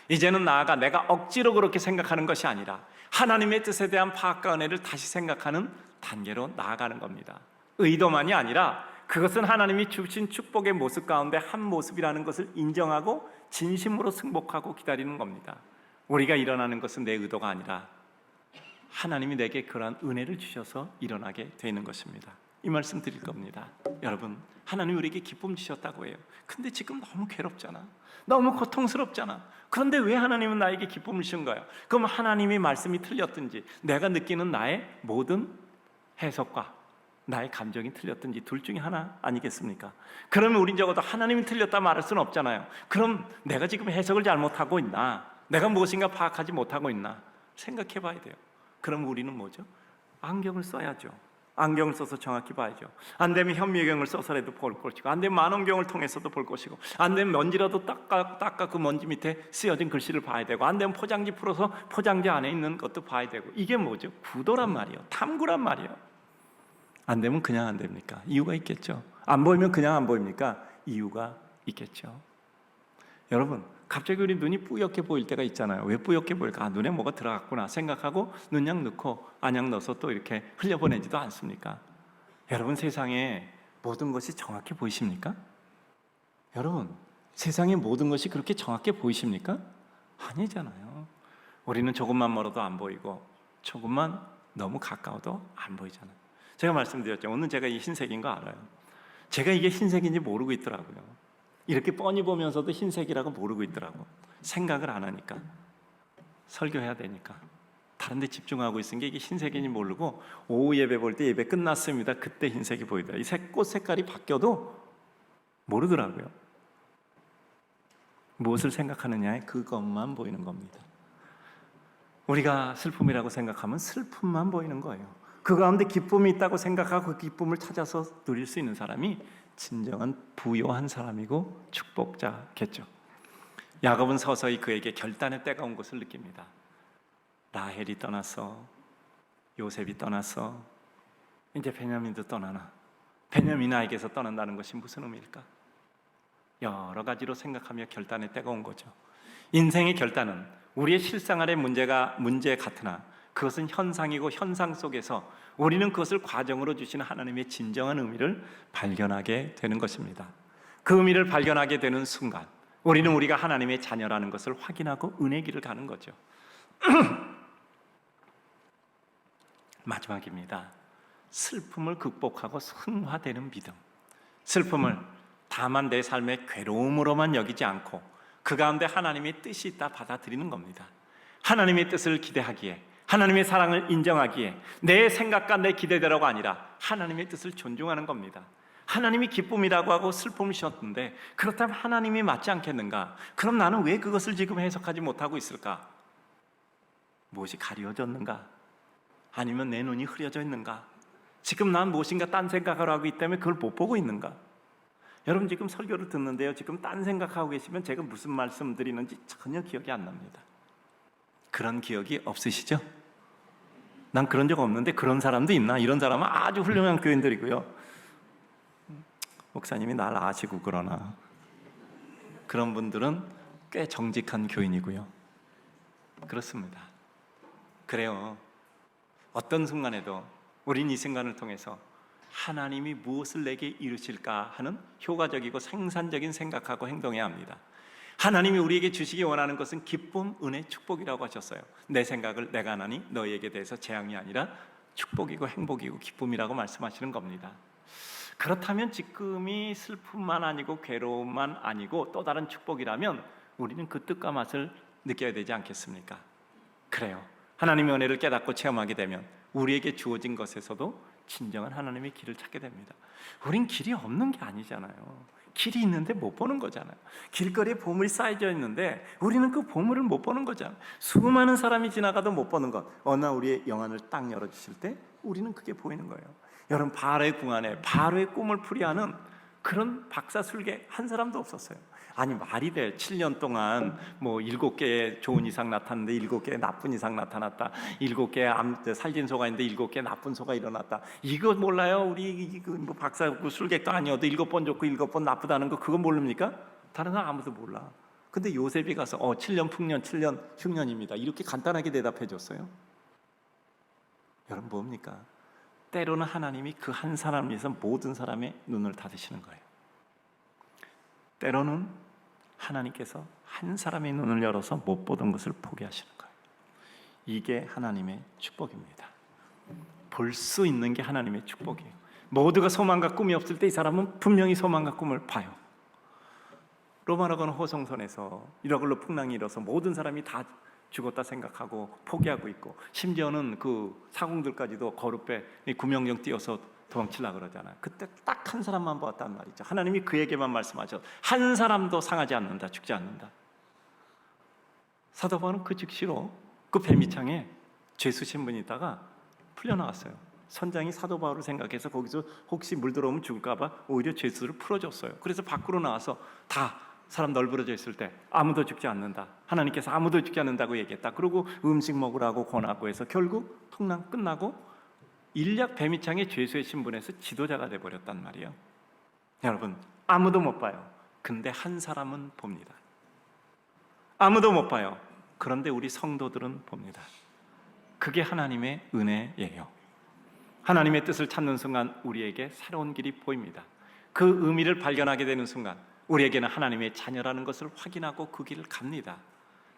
이제는 나아가 내가 억지로 그렇게 생각하는 것이 아니라 하나님의 뜻에 대한 파악과 은혜를 다시 생각하는 단계로 나아가는 겁니다. 의도만이 아니라 그것은 하나님이 주신 축복의 모습 가운데 한 모습이라는 것을 인정하고 진심으로 승복하고 기다리는 겁니다. 우리가 일어나는 것은 내 의도가 아니라 하나님이 내게 그러한 은혜를 주셔서 일어나게 되는 것입니다. 이 말씀 드릴 겁니다. 여러분, 하나님이 우리에게 기쁨 주셨다고 해요. 근데 지금 너무 괴롭잖아, 너무 고통스럽잖아. 그런데 왜 하나님은 나에게 기쁨을 주신 거야? 그럼 하나님의 말씀이 틀렸든지, 내가 느끼는 나의 모든 해석과 나의 감정이 틀렸든지 둘 중에 하나 아니겠습니까? 그러면 우린 적어도 하나님이 틀렸다 말할 수는 없잖아요. 그럼 내가 지금 해석을 잘못하고 있나? 내가 무엇인가 파악하지 못하고 있나? 생각해 봐야 돼요. 그럼 우리는 뭐죠? 안경을 써야죠. 안경을 써서 정확히 봐야죠. 안 되면 현미경을 써서라도 볼 것이고, 안 되면 만원경을 통해서도 볼 것이고, 안 되면 먼지라도 닦아 그 먼지 밑에 쓰여진 글씨를 봐야 되고, 안 되면 포장지 풀어서 포장지 안에 있는 것도 봐야 되고. 이게 뭐죠? 구도란 말이에요. 탐구란 말이에요. 안 되면 그냥 안 됩니까? 이유가 있겠죠. 안 보이면 그냥 안 보입니까? 이유가 있겠죠. 여러분, 갑자기 우리 눈이 뿌옇게 보일 때가 있잖아요. 왜 뿌옇게 보일까? 눈에 뭐가 들어갔구나 생각하고 눈약 넣고 안약 넣어서 또 이렇게 흘려보내지도 않습니까? 여러분, 세상에 모든 것이 정확히 보이십니까? 여러분, 세상의 모든 것이 그렇게 정확히 보이십니까? 아니잖아요. 우리는 조금만 멀어도 안 보이고, 조금만 너무 가까워도 안 보이잖아요. 제가 말씀드렸죠. 오늘 제가 이 흰색인 거 알아요. 제가 이게 흰색인지 모르고 있더라고요. 이렇게 뻔히 보면서도 흰색이라고 모르고 있더라고. 생각을 안 하니까, 설교해야 되니까 다른 데 집중하고 있은 게 이게 흰색인지 모르고, 오후 예배 볼 때 예배 끝났습니다, 그때 흰색이 보이더라. 이 꽃 색깔이 바뀌어도 모르더라고요. 무엇을 생각하느냐에 그것만 보이는 겁니다. 우리가 슬픔이라고 생각하면 슬픔만 보이는 거예요. 그 가운데 기쁨이 있다고 생각하고 그 기쁨을 찾아서 누릴 수 있는 사람이 진정한 부요한 사람이고 축복자겠죠. 야곱은 서서히 그에게 결단의 때가 온 것을 느낍니다. 라헬이 떠났어, 요셉이 떠났어, 이제 베냐민도 떠나나. 베냐민 아이에게서 떠난다는 것이 무슨 의미일까? 여러 가지로 생각하며 결단의 때가 온 거죠. 인생의 결단은 우리의 실생활의 문제 같으나 그것은 현상이고, 현상 속에서 우리는 그것을 과정으로 주시는 하나님의 진정한 의미를 발견하게 되는 것입니다. 그 의미를 발견하게 되는 순간 우리는 우리가 하나님의 자녀라는 것을 확인하고 은혜 길을 가는 거죠. 마지막입니다. 슬픔을 극복하고 승화되는 믿음. 슬픔을 다만 내 삶의 괴로움으로만 여기지 않고 그 가운데 하나님의 뜻이 있다 받아들이는 겁니다. 하나님의 뜻을 기대하기에, 하나님의 사랑을 인정하기에 내 생각과 내 기대대로가 아니라 하나님의 뜻을 존중하는 겁니다. 하나님이 기쁨이라고 하고 슬픔을 주셨는데 그렇다면 하나님이 맞지 않겠는가? 그럼 나는 왜 그것을 지금 해석하지 못하고 있을까? 무엇이 가려졌는가? 아니면 내 눈이 흐려져 있는가? 지금 난 무엇인가 딴 생각을 하고 있기 때문에 그걸 못 보고 있는가? 여러분 지금 설교를 듣는데요, 지금 딴 생각하고 계시면 제가 무슨 말씀 드리는지 전혀 기억이 안 납니다. 그런 기억이 없으시죠? 난 그런 적 없는데 그런 사람도 있나? 이런 사람은 아주 훌륭한 교인들이고요, 목사님이 날 아시고 그러나 그런 분들은 꽤 정직한 교인이고요. 그렇습니다. 그래요. 어떤 순간에도 우린 이 순간을 통해서 하나님이 무엇을 내게 이루실까 하는 효과적이고 생산적인 생각하고 행동해야 합니다. 하나님이 우리에게 주시기 원하는 것은 기쁨, 은혜, 축복이라고 하셨어요. 내 생각을 내가 하나니 너희에게 대해서 재앙이 아니라 축복이고 행복이고 기쁨이라고 말씀하시는 겁니다. 그렇다면 지금이 슬픔만 아니고 괴로움만 아니고 또 다른 축복이라면 우리는 그 뜻과 맛을 느껴야 되지 않겠습니까? 그래요. 하나님의 은혜를 깨닫고 체험하게 되면 우리에게 주어진 것에서도 진정한 하나님의 길을 찾게 됩니다. 우린 길이 없는 게 아니잖아요. 길이 있는데 못 보는 거잖아요. 길거리에 보물이 쌓여져 있는데 우리는 그 보물을 못 보는 거잖아요. 수많은 사람이 지나가도 못 보는 것, 어느 날 우리의 영안을 딱 열어주실 때 우리는 그게 보이는 거예요. 여러분, 바로의 궁안에 바로의 꿈을 풀이하는 그런 박사술계 한 사람도 없었어요. 아니 말이 돼. 7년 동안 뭐 7개의 좋은 이상 나타났는데 7개의 나쁜 이상 나타났다. 7개의 살진소가 있는데 7개의 나쁜 소가 일어났다. 이거 몰라요? 우리 뭐 박사 술객도 아니어도 7번 좋고 7번 나쁘다는 거 그거 모릅니까? 다른 사람 아무도 몰라. 근데 요셉이 가서 7년 풍년 7년 흉년입니다. 이렇게 간단하게 대답해 줬어요. 여러분 뭡니까? 때로는 하나님이 그 한 사람을 위해서 모든 사람의 눈을 닫으시는 거예요. 때로는 하나님께서 한 사람의 눈을 열어서 못 보던 것을 보게 하시는 거예요. 이게 하나님의 축복입니다. 볼 수 있는 게 하나님의 축복이에요. 모두가 소망과 꿈이 없을 때 이 사람은 분명히 소망과 꿈을 봐요. 로마로건 호송선에서 이러글로 풍랑이 일어서 모든 사람이 다 죽었다 생각하고 포기하고 있고, 심지어는 그 사공들까지도 거룩배 구명정 띄어서 도망치려고 그러잖아요. 그때 딱 한 사람만 보았단 말이죠. 하나님이 그에게만 말씀하셔서 한 사람도 상하지 않는다, 죽지 않는다. 사도 바울은 그 즉시로 그 배미창에 죄수신 분이 있다가 풀려나왔어요. 선장이 사도 바울을 생각해서 거기서 혹시 물 들어오면 죽을까 봐 오히려 죄수를 풀어줬어요. 그래서 밖으로 나와서 다 사람 널브러져 있을 때 아무도 죽지 않는다, 하나님께서 아무도 죽지 않는다고 얘기했다. 그리고 음식 먹으라고 권하고 해서 결국 풍랑 끝나고 인력 배미창의 죄수의 신분에서 지도자가 돼버렸단 말이에요. 여러분, 아무도 못 봐요. 근데 한 사람은 봅니다. 아무도 못 봐요. 그런데 우리 성도들은 봅니다. 그게 하나님의 은혜예요. 하나님의 뜻을 찾는 순간 우리에게 새로운 길이 보입니다. 그 의미를 발견하게 되는 순간 우리에게는 하나님의 자녀라는 것을 확인하고 그 길을 갑니다.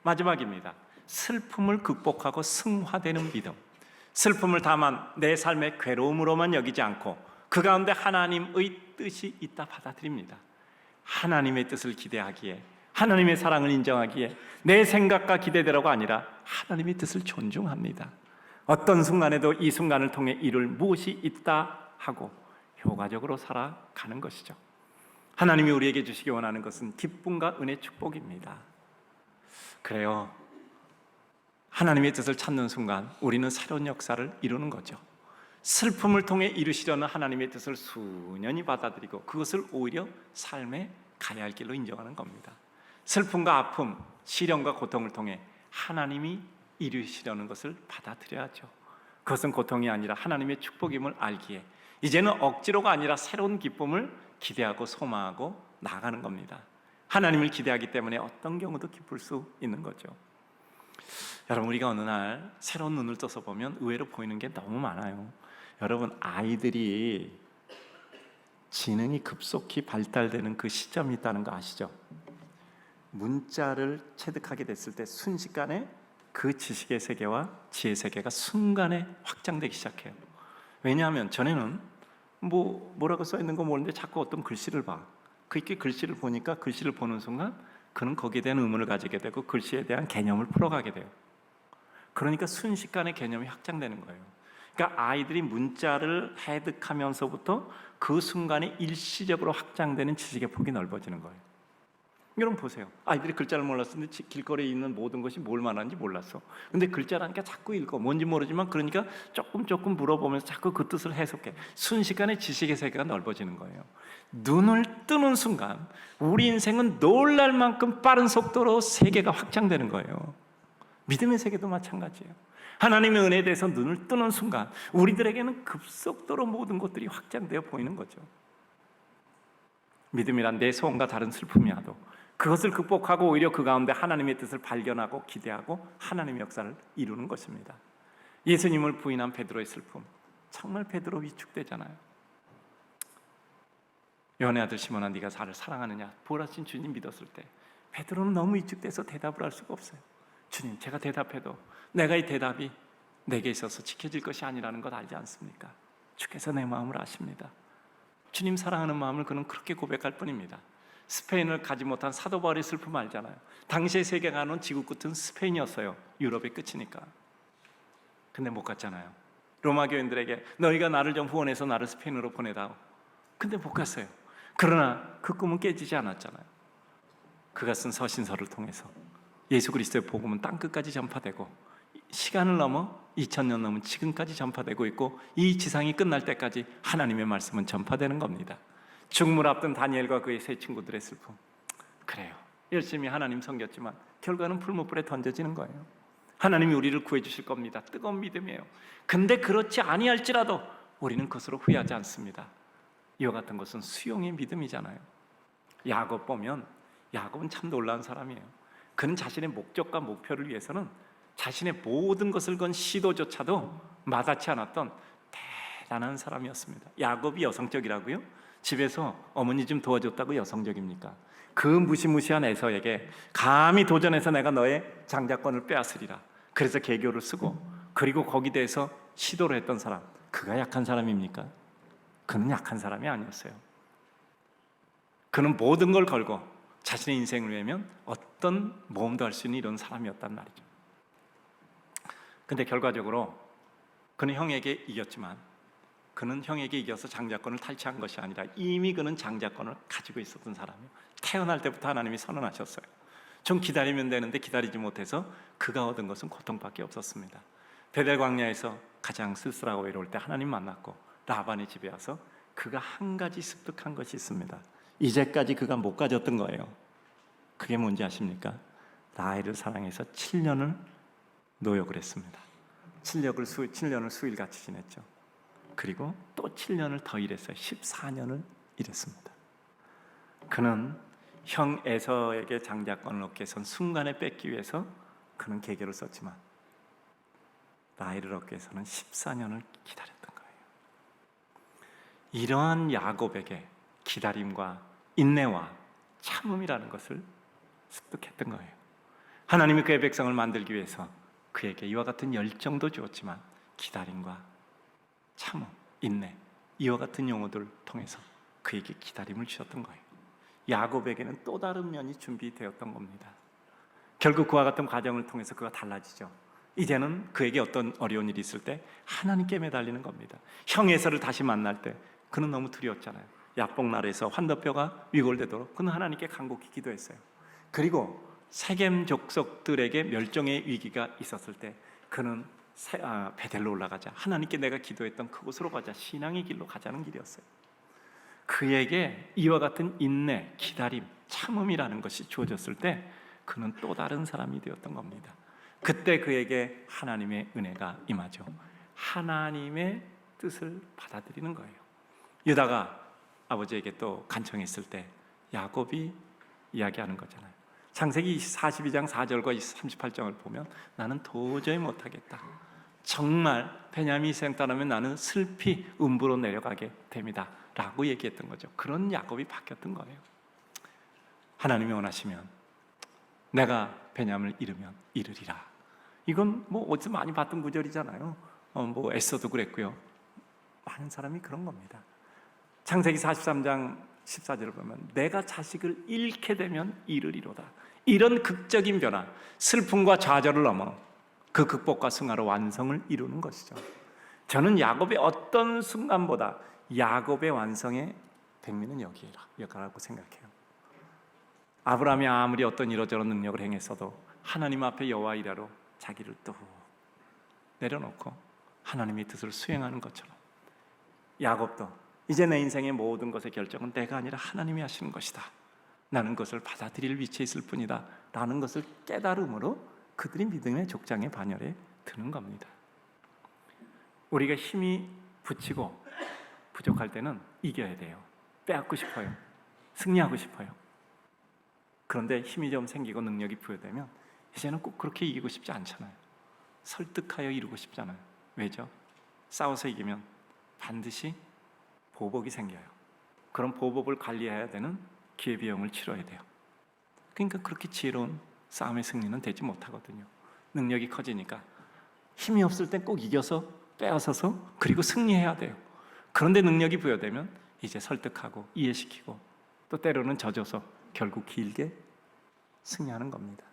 마지막입니다. 슬픔을 극복하고 승화되는 믿음. 슬픔을 다만 내 삶의 괴로움으로만 여기지 않고 그 가운데 하나님의 뜻이 있다 받아들입니다. 하나님의 뜻을 기대하기에, 하나님의 사랑을 인정하기에 내 생각과 기대대로가 아니라 하나님의 뜻을 존중합니다. 어떤 순간에도 이 순간을 통해 이룰 무엇이 있다 하고 효과적으로 살아가는 것이죠. 하나님이 우리에게 주시기 원하는 것은 기쁨과 은혜, 축복입니다. 그래요. 하나님의 뜻을 찾는 순간 우리는 새로운 역사를 이루는 거죠. 슬픔을 통해 이루시려는 하나님의 뜻을 수년이 받아들이고 그것을 오히려 삶의 가야 할 길로 인정하는 겁니다. 슬픔과 아픔, 시련과 고통을 통해 하나님이 이루시려는 것을 받아들여야죠. 그것은 고통이 아니라 하나님의 축복임을 알기에 이제는 억지로가 아니라 새로운 기쁨을 기대하고 소망하고 나아가는 겁니다. 하나님을 기대하기 때문에 어떤 경우도 기쁠 수 있는 거죠. 여러분, 우리가 어느 날 새로운 눈을 떠서 보면 의외로 보이는 게 너무 많아요. 여러분, 아이들이 지능이 급속히 발달되는 그 시점이 있다는 거 아시죠? 문자를 체득하게 됐을 때 순식간에 그 지식의 세계와 지혜 세계가 순간에 확장되기 시작해요. 왜냐하면 전에는 뭐라고 써 있는 거 모르는데 자꾸 어떤 글씨를 봐. 그렇게 글씨를 보니까 글씨를 보는 순간 그는 거기에 대한 의문을 가지게 되고 글씨에 대한 개념을 풀어가게 돼요. 그러니까 순식간에 개념이 확장되는 거예요. 그러니까 아이들이 문자를 해득하면서부터 그 순간에 일시적으로 확장되는 지식의 폭이 넓어지는 거예요. 여러분 보세요. 아이들이 글자를 몰랐는데 길거리에 있는 모든 것이 뭘 말하는지 몰랐어. 근데 글자라니까 자꾸 읽어. 뭔지 모르지만 그러니까 조금 물어보면서 자꾸 그 뜻을 해석해. 순식간에 지식의 세계가 넓어지는 거예요. 눈을 뜨는 순간 우리 인생은 놀랄 만큼 빠른 속도로 세계가 확장되는 거예요. 믿음의 세계도 마찬가지예요. 하나님의 은혜에 대해서 눈을 뜨는 순간 우리들에게는 급속도로 모든 것들이 확장되어 보이는 거죠. 믿음이란 내 소원과 다른 슬픔이 와도 그것을 극복하고 오히려 그 가운데 하나님의 뜻을 발견하고 기대하고 하나님의 역사를 이루는 것입니다. 예수님을 부인한 베드로의 슬픔, 정말 베드로 위축되잖아요. 요한의 아들 시몬아, 네가 나를 사랑하느냐? 부활하신 주님 믿었을 때 베드로는 너무 위축돼서 대답을 할 수가 없어요. 주님, 제가 대답해도 내가 이 대답이 내게 있어서 지켜질 것이 아니라는 것 알지 않습니까? 주께서 내 마음을 아십니다. 주님 사랑하는 마음을 그는 그렇게 고백할 뿐입니다. 스페인을 가지 못한 사도 바울의 슬픔 알잖아요. 당시의 세계가 가는 지구 끝은 스페인이었어요. 유럽의 끝이니까. 근데 못 갔잖아요. 로마 교인들에게 너희가 나를 좀 후원해서 나를 스페인으로 보내다오. 근데 못 갔어요. 그러나 그 꿈은 깨지지 않았잖아요. 그가 쓴 서신서를 통해서 예수 그리스도의 복음은 땅끝까지 전파되고 시간을 넘어 2000년 넘은 지금까지 전파되고 있고 이 지상이 끝날 때까지 하나님의 말씀은 전파되는 겁니다. 죽음을 앞둔 다니엘과 그의 세 친구들의 슬픔, 그래요. 열심히 하나님 섬겼지만 결과는 풀무불에 던져지는 거예요. 하나님이 우리를 구해 주실 겁니다. 뜨거운 믿음이에요. 근데 그렇지 아니할지라도 우리는 그것으로 후회하지 않습니다. 이와 같은 것은 수용의 믿음이잖아요. 야곱 보면 야곱은 참 놀라운 사람이에요. 그는 자신의 목적과 목표를 위해서는 자신의 모든 것을 건 시도조차도 마다치 않았던 대단한 사람이었습니다. 야곱이 여성적이라고요? 집에서 어머니 좀 도와줬다고 여성적입니까? 그 무시무시한 에서에게 감히 도전해서 내가 너의 장자권을 빼앗으리라. 그래서 계교를 쓰고 그리고 거기 대해서 시도를 했던 사람, 그가 약한 사람입니까? 그는 약한 사람이 아니었어요. 그는 모든 걸 걸고 자신의 인생을 위하면 어떤 모험도 할 수 있는 이런 사람이었단 말이죠. 근데 결과적으로 그는 형에게 이겼지만 그는 형에게 이겨서 장자권을 탈취한 것이 아니라 이미 그는 장자권을 가지고 있었던 사람이에요. 태어날 때부터 하나님이 선언하셨어요. 좀 기다리면 되는데 기다리지 못해서 그가 얻은 것은 고통밖에 없었습니다. 베델 광야에서 가장 쓸쓸하고 외로울 때 하나님 만났고 라반의 집에 와서 그가 한 가지 습득한 것이 있습니다. 이제까지 그가 못 가졌던 거예요. 그게 뭔지 아십니까? 라헬을 사랑해서 7년을 노역을 했습니다. 7년을 수일같이 지냈죠. 그리고 또 7년을 더 일했어요. 14년을 일했습니다. 그는 형 에서에게 장자권을 얻기 위해선 순간에 뺏기 위해서 그는 계계를 썼지만 라헬을 얻기 위해서는 14년을 기다렸던 거예요. 이러한 야곱에게 기다림과 인내와 참음이라는 것을 습득했던 거예요. 하나님이 그의 백성을 만들기 위해서 그에게 이와 같은 열정도 주었지만 기다림과 참음, 인내, 이와 같은 용어들을 통해서 그에게 기다림을 주셨던 거예요. 야곱에게는 또 다른 면이 준비되었던 겁니다. 결국 그와 같은 과정을 통해서 그가 달라지죠. 이제는 그에게 어떤 어려운 일이 있을 때 하나님께 매달리는 겁니다. 형 에서를 다시 만날 때 그는 너무 두려웠잖아요. 야복날에서 환더뼈가 위골되도록 그는 하나님께 간곡히 기도했어요. 그리고 세겜 족속들에게 멸종의 위기가 있었을 때 그는 베델로 올라가자, 하나님께 내가 기도했던 그곳으로 가자, 신앙의 길로 가자는 길이었어요. 그에게 이와 같은 인내, 기다림, 참음이라는 것이 주어졌을 때 그는 또 다른 사람이 되었던 겁니다. 그때 그에게 하나님의 은혜가 임하죠. 하나님의 뜻을 받아들이는 거예요. 유다가 아버지에게 또 간청했을 때 야곱이 이야기하는 거잖아요. 창세기 42장 4절과 38장을 보면 나는 도저히 못하겠다. 정말 베냐민이 희생 따르면 나는 슬피 음부로 내려가게 됩니다 라고 얘기했던 거죠. 그런 야곱이 바뀌었던 거예요. 하나님이 원하시면 내가 베냐민을 잃으면 잃으리라. 이건 뭐 어디서 많이 봤던 구절이잖아요. 뭐 에서도 그랬고요. 많은 사람이 그런 겁니다. 창세기 43장 14절을 보면 내가 자식을 잃게 되면 잃으리로다. 이런 극적인 변화, 슬픔과 좌절을 넘어 그 극복과 승화로 완성을 이루는 것이죠. 저는 야곱의 어떤 순간보다 야곱의 완성의 백미는 여기라고 생각해요. 아브라함이 아무리 어떤 이러저런 능력을 행했어도 하나님 앞에 여호와 이라로 자기를 또 내려놓고 하나님의 뜻을 수행하는 것처럼, 야곱도 이제 내 인생의 모든 것의 결정은 내가 아니라 하나님이 하시는 것이다, 나는 그것을 받아들일 위치에 있을 뿐이다 라는 것을 깨달음으로 그들이 믿음의 족장의 반열에 드는 겁니다. 우리가 힘이 붙이고 부족할 때는 이겨야 돼요. 빼앗고 싶어요. 승리하고 싶어요. 그런데 힘이 좀 생기고 능력이 부여되면 이제는 꼭 그렇게 이기고 싶지 않잖아요. 설득하여 이루고 싶잖아요. 왜죠? 싸워서 이기면 반드시 보복이 생겨요. 그런 보복을 관리해야 되는 기회비용을 치러야 돼요. 그러니까 그렇게 지혜로운 싸움의 승리는 되지 못하거든요. 능력이 커지니까 힘이 없을 땐 꼭 이겨서 빼앗아서 그리고 승리해야 돼요. 그런데 능력이 부여되면 이제 설득하고 이해시키고 또 때로는 져줘서 결국 길게 승리하는 겁니다.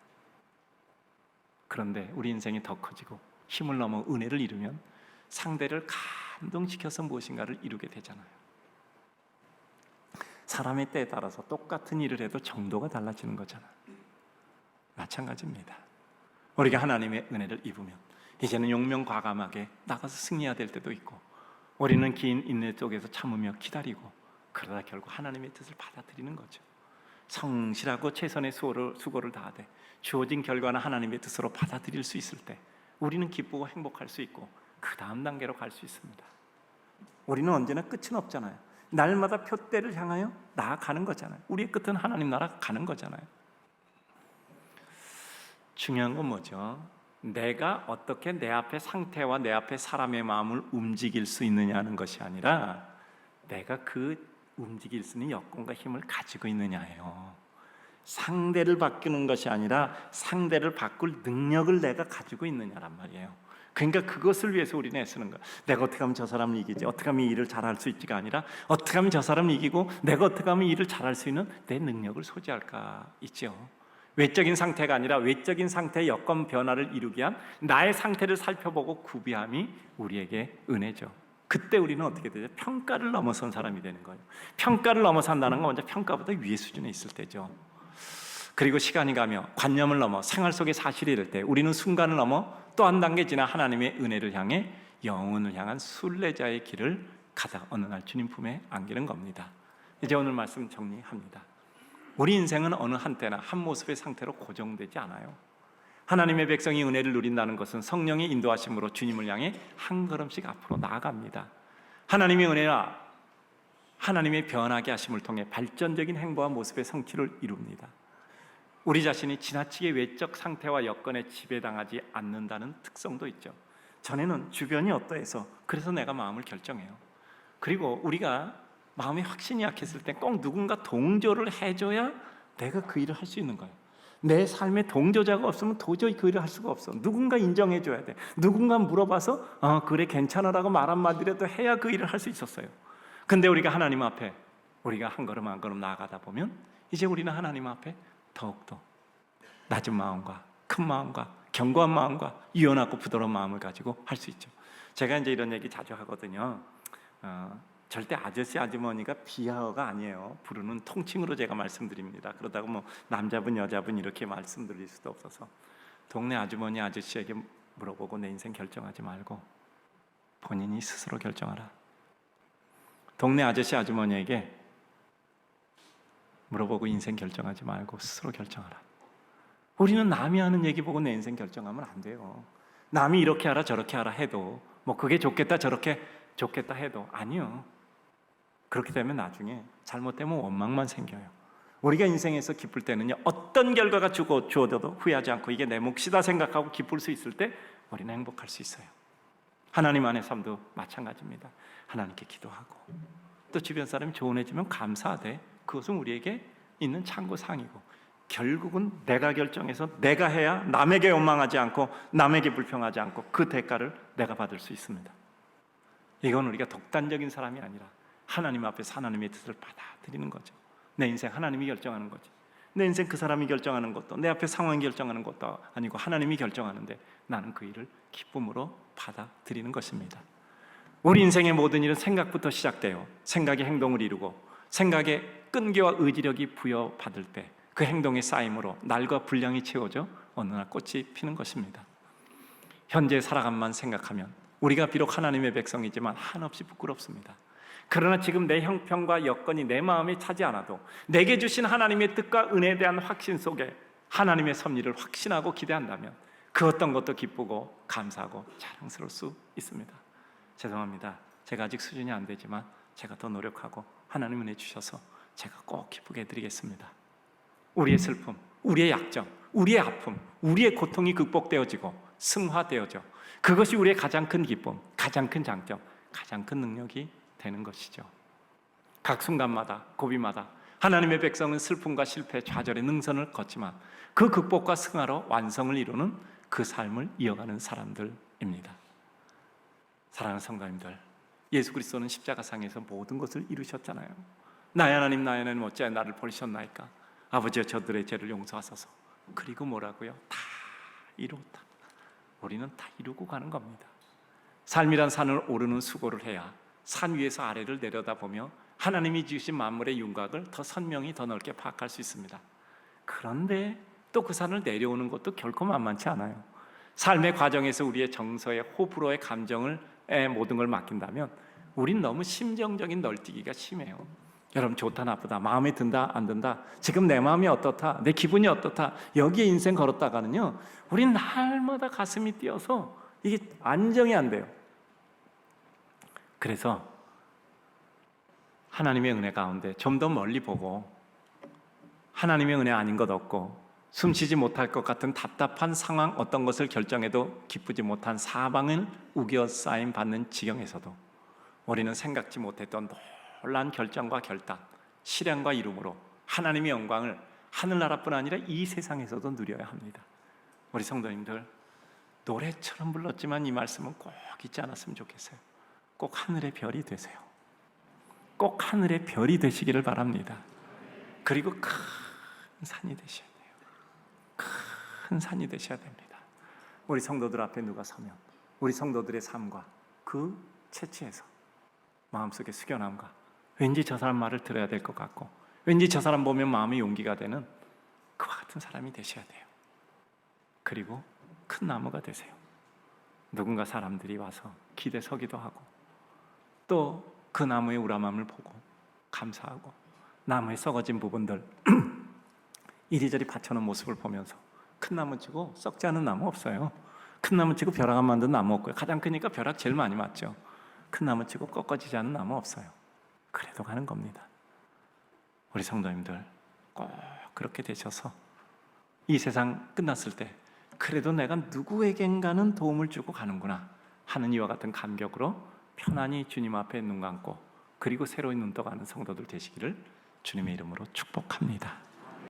그런데 우리 인생이 더 커지고 힘을 넘어 은혜를 이루면 상대를 감동시켜서 무엇인가를 이루게 되잖아요. 사람의 때에 따라서 똑같은 일을 해도 정도가 달라지는 거잖아요. 마찬가지입니다. 우리가 하나님의 은혜를 입으면 이제는 용명과감하게 나가서 승리해야 될 때도 있고, 우리는 긴 인내 속에서 참으며 기다리고, 그러다 결국 하나님의 뜻을 받아들이는 거죠. 성실하고 최선의 수고를 다하되 주어진 결과는 하나님의 뜻으로 받아들일 수 있을 때 우리는 기쁘고 행복할 수 있고 그 다음 단계로 갈 수 있습니다. 우리는 언제나 끝은 없잖아요. 날마다 표대를 향하여 나아가는 거잖아요. 우리의 끝은 하나님 나라 가는 거잖아요. 중요한 건 뭐죠? 내가 어떻게 내 앞의 상태와 내 앞의 사람의 마음을 움직일 수 있느냐는 것이 아니라 내가 그 움직일 수 있는 여건과 힘을 가지고 있느냐예요. 상대를 바꾸는 것이 아니라 상대를 바꿀 능력을 내가 가지고 있느냐란 말이에요. 그러니까 그것을 위해서 우리는 애쓰는 거야. 내가 어떻게 하면 저 사람을 이기지, 어떻게 하면 이 일을 잘할 수 있지가 아니라 어떻게 하면 저 사람을 이기고 내가 어떻게 하면 이 일을 잘할 수 있는 내 능력을 소지할까 있죠. 외적인 상태가 아니라 외적인 상태의 여건 변화를 이루기 위한 나의 상태를 살펴보고 구비함이 우리에게 은혜죠. 그때 우리는 어떻게 되죠? 평가를 넘어선 사람이 되는 거예요. 평가를 넘어선다는 건 먼저 평가보다 위의 수준에 있을 때죠. 그리고 시간이 가며 관념을 넘어 생활 속의 사실이 될 때 우리는 순간을 넘어 또 한 단계 지나 하나님의 은혜를 향해 영혼을 향한 순례자의 길을 가다 어느 날 주님 품에 안기는 겁니다. 이제 오늘 말씀 정리합니다. 우리 인생은 어느 한때나 한 모습의 상태로 고정되지 않아요. 하나님의 백성이 은혜를 누린다는 것은 성령의 인도하심으로 주님을 향해 한 걸음씩 앞으로 나아갑니다. 하나님의 은혜와 하나님의 변하게 하심을 통해 발전적인 행보와 모습의 성취를 이룹니다. 우리 자신이 지나치게 외적 상태와 여건에 지배당하지 않는다는 특성도 있죠. 전에는 주변이 어떠해서 그래서 내가 마음을 결정해요. 그리고 우리가 마음이 확신이 약했을 때 꼭 누군가 동조를 해줘야 내가 그 일을 할 수 있는 거예요. 내 삶에 동조자가 없으면 도저히 그 일을 할 수가 없어. 누군가 인정해줘야 돼. 누군가 물어봐서 그래 괜찮아라고 말 한마디라도 해야 그 일을 할 수 있었어요. 근데 우리가 하나님 앞에 우리가 한 걸음 한 걸음 나아가다 보면 이제 우리는 하나님 앞에 더욱더 낮은 마음과 큰 마음과 견고한 마음과 유연하고 부드러운 마음을 가지고 할 수 있죠. 제가 이제 이런 얘기 자주 하거든요. 절대 아저씨 아주머니가 비하어가 아니에요. 부르는 통칭으로 제가 말씀드립니다. 그러다가 뭐 남자분 여자분 이렇게 말씀드릴 수도 없어서 동네 아주머니 아저씨에게 물어보고 내 인생 결정하지 말고 본인이 스스로 결정하라. 동네 아저씨 아주머니에게 물어보고 인생 결정하지 말고 스스로 결정하라. 우리는 남이 하는 얘기 보고 내 인생 결정하면 안 돼요. 남이 이렇게 하라 저렇게 하라 해도 뭐 그게 좋겠다 저렇게 좋겠다 해도 아니요. 그렇게 되면 나중에 잘못되면 원망만 생겨요. 우리가 인생에서 기쁠 때는요, 어떤 결과가 주어져도 후회하지 않고 이게 내 몫이다 생각하고 기쁠 수 있을 때 우리는 행복할 수 있어요. 하나님 안의 삶도 마찬가지입니다. 하나님께 기도하고 또 주변 사람이 조언해주면 감사하되 그것은 우리에게 있는 참고사항이고 결국은 내가 결정해서 내가 해야 남에게 원망하지 않고 남에게 불평하지 않고 그 대가를 내가 받을 수 있습니다. 이건 우리가 독단적인 사람이 아니라 하나님 앞에서 하나님의 뜻을 받아들이는 거죠. 내 인생 하나님이 결정하는 거지. 내 인생 그 사람이 결정하는 것도, 내 앞에 상황이 결정하는 것도 아니고 하나님이 결정하는데 나는 그 일을 기쁨으로 받아들이는 것입니다. 우리 인생의 모든 일은 생각부터 시작돼요. 생각이 행동을 이루고 생각에 끈기와 의지력이 부여받을 때 그 행동의 쌓임으로 날과 분량이 채워져 어느 날 꽃이 피는 것입니다. 현재 살아감만 생각하면 우리가 비록 하나님의 백성이지만 한없이 부끄럽습니다. 그러나 지금 내 형편과 여건이 내 마음에 차지 않아도 내게 주신 하나님의 뜻과 은혜에 대한 확신 속에 하나님의 섭리를 확신하고 기대한다면 그 어떤 것도 기쁘고 감사하고 자랑스러울 수 있습니다. 죄송합니다. 제가 아직 수준이 안 되지만 제가 더 노력하고 하나님 은혜 주셔서 제가 꼭 기쁘게 해드리겠습니다. 우리의 슬픔, 우리의 약점, 우리의 아픔, 우리의 고통이 극복되어지고 승화되어져 그것이 우리의 가장 큰 기쁨, 가장 큰 장점, 가장 큰 능력이 되는 것이죠. 각 순간마다, 고비마다 하나님의 백성은 슬픔과 실패, 좌절의 능선을 걷지만 그 극복과 승화로 완성을 이루는 그 삶을 이어가는 사람들입니다. 사랑하는 성도님들, 예수 그리스도는 십자가상에서 모든 것을 이루셨잖아요. 나의 하나님, 나의 하나님 어찌하여 나를 버리셨나이까? 아버지여 저들의 죄를 용서하소서. 그리고 뭐라고요? 다 이루었다. 우리는 다 이루고 가는 겁니다. 삶이란 산을 오르는 수고를 해야 산 위에서 아래를 내려다보며 하나님이 지으신 만물의 윤곽을 더 선명히 더 넓게 파악할 수 있습니다. 그런데 또 그 산을 내려오는 것도 결코 만만치 않아요. 삶의 과정에서 우리의 정서에 호불호의 감정을 모든 걸 맡긴다면 우린 너무 심정적인 널뛰기가 심해요. 여러분, 좋다 나쁘다, 마음에 든다 안 든다, 지금 내 마음이 어떻다, 내 기분이 어떻다, 여기에 인생 걸었다가는요 우린 날마다 가슴이 뛰어서 이게 안정이 안 돼요. 그래서 하나님의 은혜 가운데 좀 더 멀리 보고 하나님의 은혜 아닌 것 없고 숨쉬지 못할 것 같은 답답한 상황, 어떤 것을 결정해도 기쁘지 못한 사방을 우겨싸임 받는 지경에서도 우리는 생각지 못했던 놀라운 결정과 결단, 실행과 이름으로 하나님의 영광을 하늘나라뿐 아니라 이 세상에서도 누려야 합니다. 우리 성도님들, 노래처럼 불렀지만 이 말씀은 꼭 잊지 않았으면 좋겠어요. 꼭 하늘의 별이 되세요. 꼭 하늘의 별이 되시기를 바랍니다. 그리고 큰 산이 되셔야 돼요. 큰 산이 되셔야 됩니다. 우리 성도들 앞에 누가 서면 우리 성도들의 삶과 그 채취에서 마음속에 숙연함과 왠지 저 사람 말을 들어야 될 것 같고 왠지 저 사람 보면 마음의 용기가 되는 그와 같은 사람이 되셔야 돼요. 그리고 큰 나무가 되세요. 누군가 사람들이 와서 기대 서기도 하고 또 그 나무의 우람함을 보고 감사하고 나무의 썩어진 부분들 이리저리 받쳐놓은 모습을 보면서 큰 나무 치고 썩지 않은 나무 없어요. 큰 나무 치고 벼락 안 만든 나무 없고요. 가장 크니까 벼락 제일 많이 맞죠. 큰 나무 치고 꺾어지지 않은 나무 없어요. 그래도 가는 겁니다. 우리 성도님들 꼭 그렇게 되셔서 이 세상 끝났을 때 그래도 내가 누구에겐가는 도움을 주고 가는구나 하는 이와 같은 감격으로 편안히 주님 앞에 눈 감고 그리고 새로이 눈 떠가는 성도들 되시기를 주님의 이름으로 축복합니다.